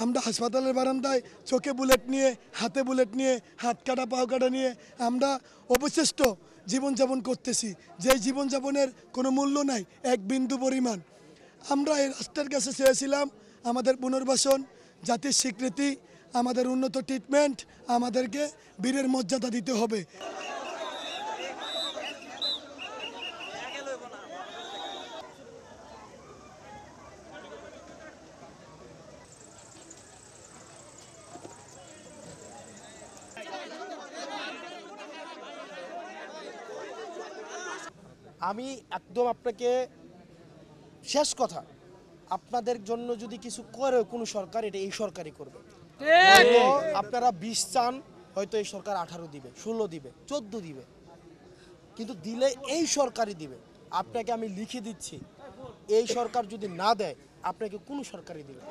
আমরা হাসপাতালের বারান্দায় চোখে বুলেট নিয়ে, হাতে বুলেট নিয়ে, হাত কাটা পাও কাটা নিয়ে আমরা অবশিষ্ট জীবনযাপন করতেছি, যে জীবনযাপনের কোনো মূল্য নাই এক বিন্দু পরিমাণ। আমরা এই রাষ্ট্রের কাছে চেয়েছিলাম আমাদের পুনর্বাসন, জাতির স্বীকৃতি, আমাদের উন্নত ট্রিটমেন্ট, আমাদেরকে বীরের মর্যাদা দিতে হবে। আমি একদম আপনাকে শেষ কথা, আপনাদের জন্য যদি কিছু করে কোনো সরকার, এটা এই সরকারই করবে। আপনারা 20 চান, হয়তো এই সরকার 18 দিবে, 16 দিবে, 14 দিবে, কিন্তু দিলে এই সরকারই দিবে। আপনাকে আমি লিখে দিচ্ছি, এই সরকার যদি না দেয় আপনাকে কোনো সরকারই দিবে।